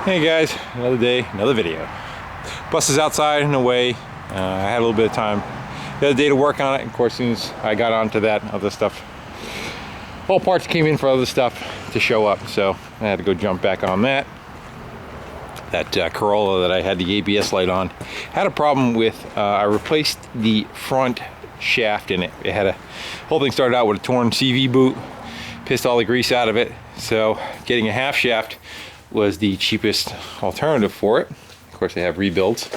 Hey guys, another day, another video. Bus is outside and away. I had a little bit of time the other day to work on it. Of course, as soon as I got onto that other stuff, all parts came in for other stuff to show up, so I had to go jump back on that. That Corolla that I had the ABS light on had a problem with, I replaced the front shaft in it. It had whole thing started out with a torn CV boot, pissed all the grease out of it, so getting a half shaft was the cheapest alternative for it. Of course, they have rebuilds,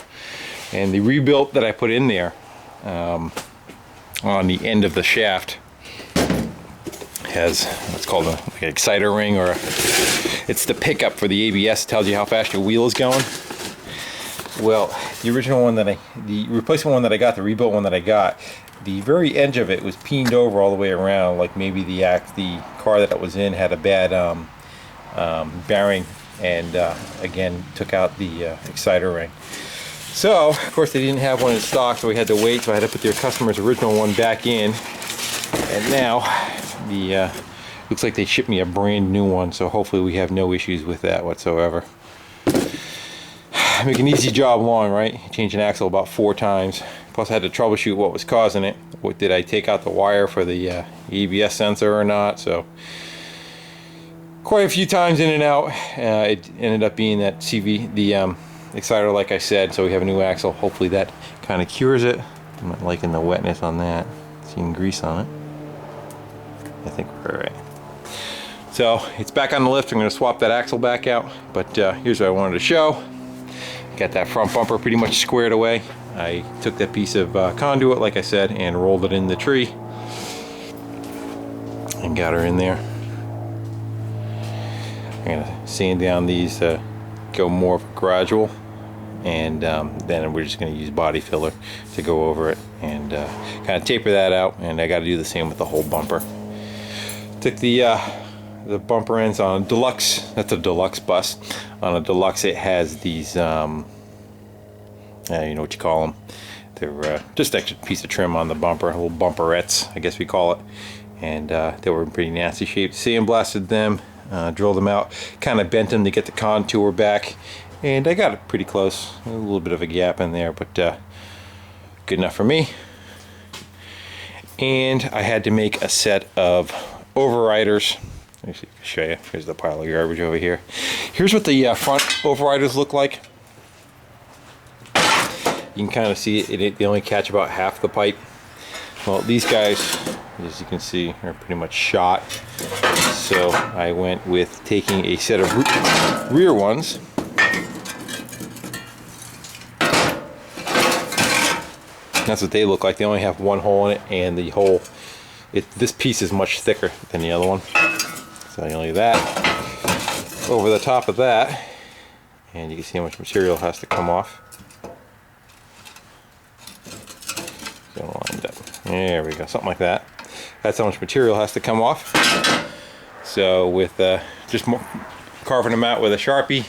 and the rebuild that I put in there on the end of the shaft has what's called like an exciter ring, or it's the pickup for the ABS. It tells you how fast your wheel is going. Well, the original one the replacement one that I got, the rebuilt one that I got, the very edge of it was peened over all the way around, like maybe the car that it was in had a bad bearing, and again took out the exciter ring. So of course they didn't have one in stock, so we had to wait. So I had to put their customer's original one back in, and now the looks like they shipped me a brand new one. So hopefully we have no issues with that whatsoever. Make an easy job long, right? Change an axle about 4 times. Plus I had to troubleshoot what was causing it. Did I take out the wire for the ABS sensor or not? So quite a few times in and out. It ended up being that the exciter, like I said. So we have a new axle. Hopefully that kind of cures it. I'm not liking the wetness on that. Seeing grease on it. I think we're all right. So it's back on the lift. I'm going to swap that axle back out. But here's what I wanted to show. Got that front bumper pretty much squared away. I took that piece of conduit, like I said, and rolled it in the tree and got her in there. I'm gonna sand down these, go more of a gradual, and then we're just gonna use body filler to go over it and kind of taper that out. And I got to do the same with the whole bumper. Took the bumper ends on a deluxe. That's a deluxe bus. On a deluxe, it has these, you know what you call them. They're just extra piece of trim on the bumper, little bumperettes, I guess we call it. And they were in pretty nasty shape. Sandblasted them, drilled them out, kind of bent them to get the contour back, and I got it pretty close. A little bit of a gap in there, but good enough for me. And I had to make a set of overriders. Let me see if I can show you. Here's the pile of garbage over here. Here's what the front overriders look like. You can kind of see it. They only catch about half the pipe. Well, these guys, as you can see, are pretty much shot. So I went with taking a set of rear ones. That's what they look like. They only have one hole in it, and the hole, this piece is much thicker than the other one. So only that over the top of that, and you can see how much material has to come off. So lined up. There we go, something like that. That's how much material has to come off. So with just carving them out with a Sharpie,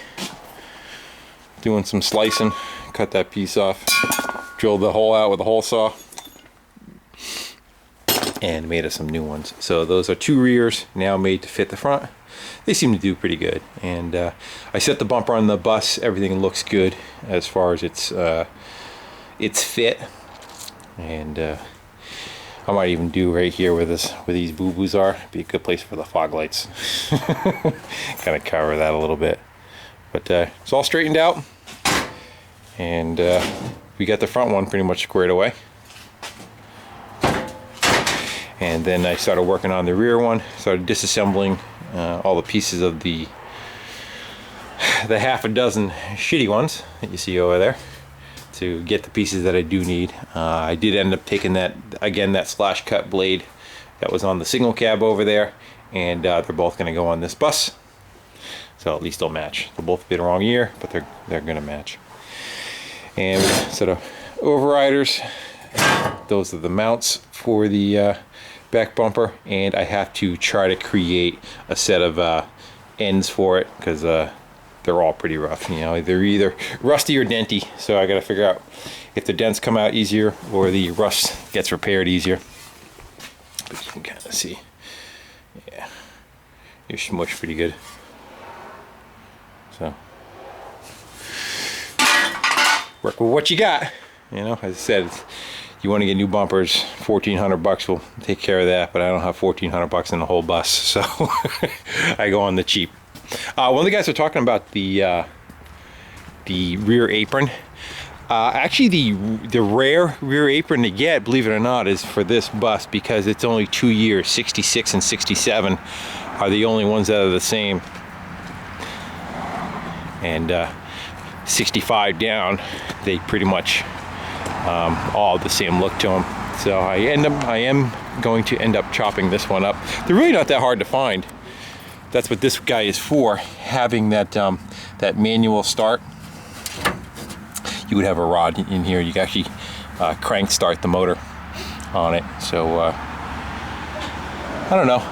doing some slicing, cut that piece off, drilled the hole out with a hole saw, and made us some new ones. So those are 2 rears now made to fit the front. They seem to do pretty good. And I set the bumper on the bus. Everything looks good as far as its fit. And I might even do right here where these boo-boos are. Be a good place for the fog lights. Kind of cover that a little bit. But it's all straightened out, and we got the front one pretty much squared away. And then I started working on the rear one. Started disassembling all the pieces of the half a dozen shitty ones that you see over there, to get the pieces that I do need. I did end up taking that slash cut blade that was on the signal cab over there, and they're both going to go on this bus. So at least they'll match. They'll both be the wrong year, but they're going to match. And set of overriders. Those are the mounts for the back bumper, and I have to try to create a set of ends for it, because they're all pretty rough. You know, they're either rusty or denty, so I got to figure out if the dents come out easier or the rust gets repaired easier. But you can kind of see, yeah, you're smushed pretty good. So work with what you got. You know, as I said, you want to get new bumpers, $1,400 will take care of that, but I don't have $1,400 in the whole bus, so I go on the cheap. One of the guys are talking about the rear apron. Actually, the rare rear apron to get, believe it or not, is for this bus, because it's only 2 years. 66 and 67 are the only ones that are the same, and 65 down, they pretty much all the same look to them. So I am going to end up chopping this one up. They're really not that hard to find. That's what this guy is for, having that that manual start. You would have a rod in here. You can actually crank start the motor on it. So I don't know.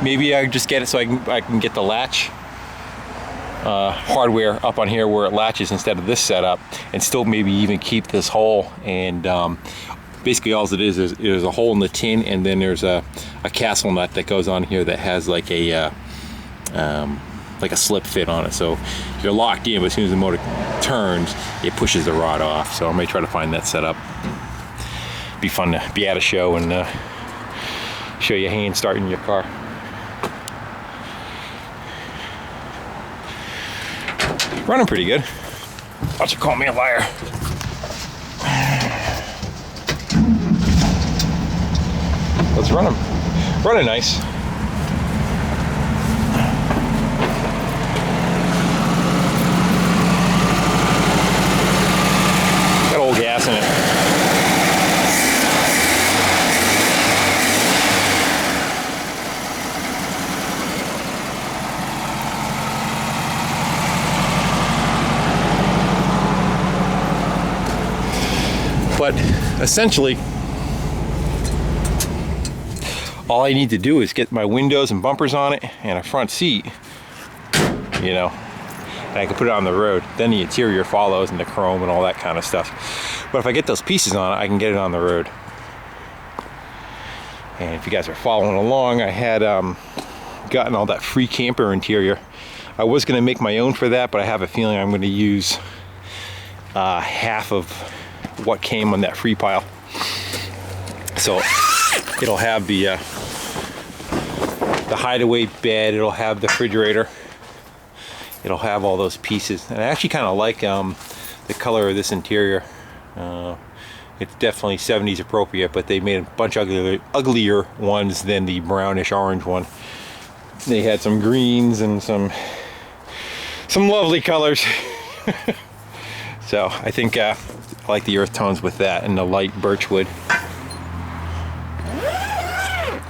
Maybe I just get it so I can get the latch hardware up on here where it latches instead of this setup, and still maybe even keep this hole. And basically all it is there's a hole in the tin, and then there's a castle nut that goes on here that has like a slip fit on it, so you're locked in, but as soon as the motor turns, it pushes the rod off. So I may try to find that setup. Be fun to be at a show and show you hand starting your car. Running pretty good. Why don't you call me a liar? Let's running nice. Got old gas in it. But essentially, all I need to do is get my windows and bumpers on it and a front seat, you know, and I can put it on the road. Then the interior follows, and the chrome and all that kind of stuff. But if I get those pieces on it, I can get it on the road. And if you guys are following along, I had gotten all that free camper interior. I was going to make my own for that, but I have a feeling I'm going to use half of what came on that free pile. So it'll have the hideaway bed, it'll have the refrigerator, it'll have all those pieces. And I actually kind of like the color of this interior. It's definitely 70s appropriate, but they made a bunch of uglier ones than the brownish orange one. They had some greens and some lovely colors. So I think I like the earth tones with that and the light birchwood.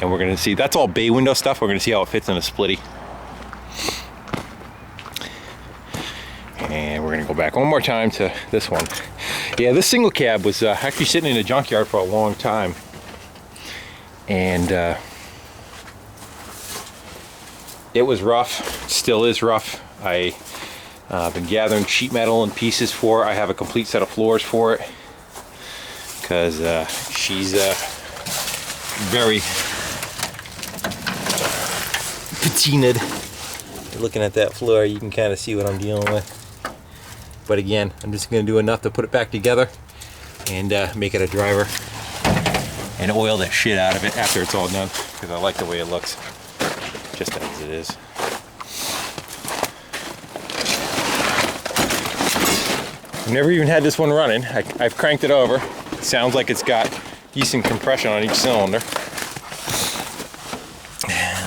And we're gonna see, that's all bay window stuff. We're gonna see how it fits in a splitty. And we're gonna go back one more time to this one. Yeah, this single cab was actually sitting in a junkyard for a long time. And it was rough, still is rough. I've been gathering sheet metal and pieces for it. I have a complete set of floors for it, because she's very patinaed. Looking at that floor, you can kind of see what I'm dealing with. But again, I'm just going to do enough to put it back together and make it a driver and oil that shit out of it after it's all done, because I like the way it looks just as it is. I've never even had this one running. I've cranked it over. It sounds like it's got decent compression on each cylinder.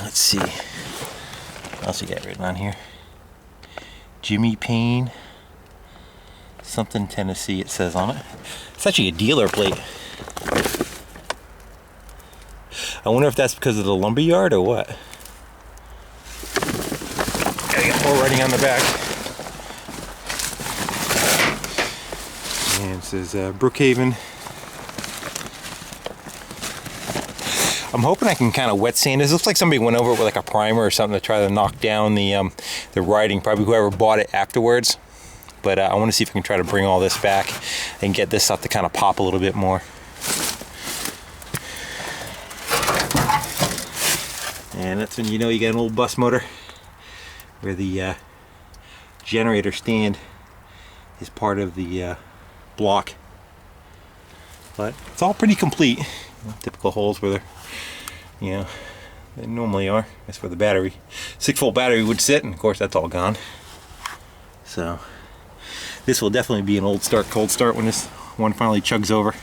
Let's see. What else you got written on here? Jimmy Payne. Something Tennessee it says on it. It's actually a dealer plate. I wonder if that's because of the lumber yard or what. Gotta get more writing on the back. And it says Brookhaven. I'm hoping I can kind of wet sand this. It looks like somebody went over it with like a primer or something to try to knock down the writing. Probably whoever bought it afterwards. But I want to see if I can try to bring all this back and get this stuff to kind of pop a little bit more. And that's when you know you got an old bus motor, where the generator stand is part of the block. But it's all pretty complete. Typical holes where they're, they normally are. That's where the battery, 6-volt battery would sit, and of course that's all gone. So this will definitely be an old start, cold start when this one finally chugs over.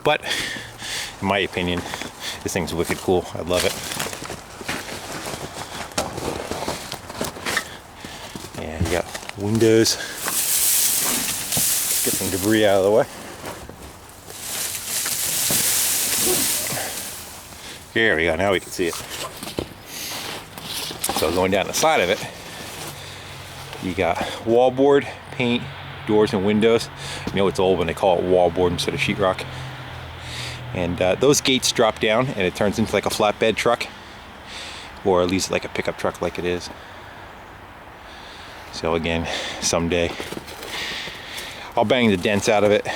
But in my opinion, this thing's wicked cool. I love it. Yeah, you got windows. Get some debris out of the way. There we go, now we can see it. So going down the side of it, you got wallboard, paint, doors and windows. You know it's old when they call it wallboard instead of sheetrock. And those gates drop down and it turns into like a flatbed truck, or at least like a pickup truck like it is. So again, someday I'll bang the dents out of it,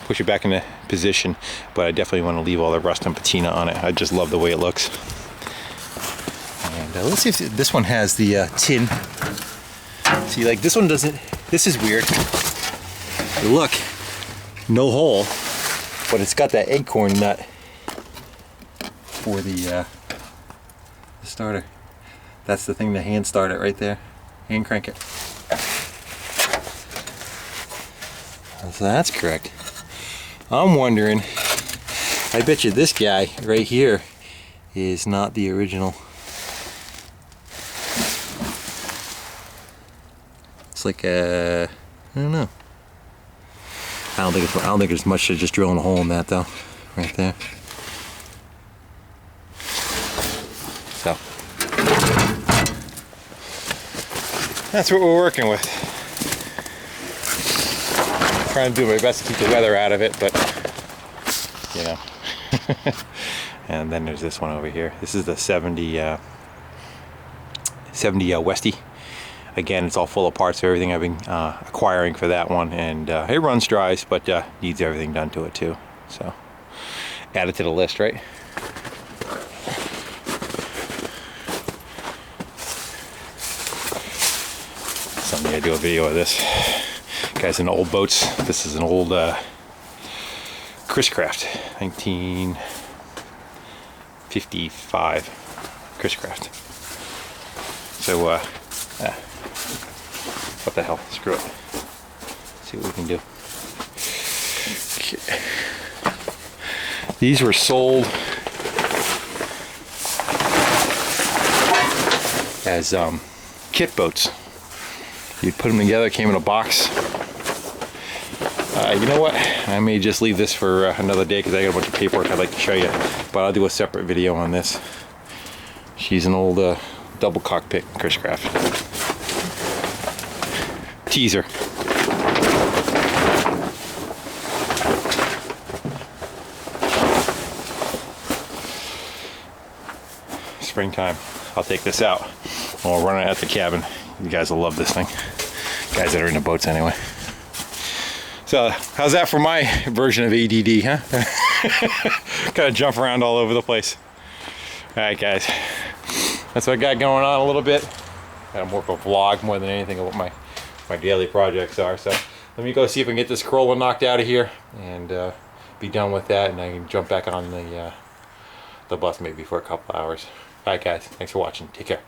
push it back into position, but I definitely want to leave all the rust and patina on it. I just love the way it looks. And let's see if this one has the tin. See, like this one doesn't, this is weird. Look, no hole, but it's got that acorn nut for the starter. That's the thing to hand start it right there. Hand crank it. So that's correct. I'm wondering, I bet you this guy right here is not the original. It's like a, I don't know. I don't think there's much to just drilling a hole in that though, right there. So that's what we're working with. Trying to do my best to keep the weather out of it, but you know. And then there's this one over here. This is the 70 Westie. Again, it's all full of parts of everything I've been acquiring for that one, and it runs dries, but needs everything done to it too. So add it to the list, right? Someday I do a video of this. Guys in old boats. This is an old Chris Craft, 1955 Chris Craft. So what the hell? Screw it. See what we can do. Okay. These were sold as kit boats. You'd put them together, came in a box. You know what? I may just leave this for another day because I got a bunch of paperwork I'd like to show you. But I'll do a separate video on this. She's an old double cockpit Chris Craft. Teaser. Springtime. I'll take this out. We'll run it at the cabin. You guys will love this thing. Guys that are into boats anyway. So, how's that for my version of ADD, huh? Gotta jump around all over the place. Alright guys, that's what I got going on a little bit. Got more of a vlog more than anything of what my daily projects are. So let me go see if I can get this Corolla knocked out of here and be done with that, and I can jump back on the bus maybe for a couple hours. Alright guys, thanks for watching. Take care.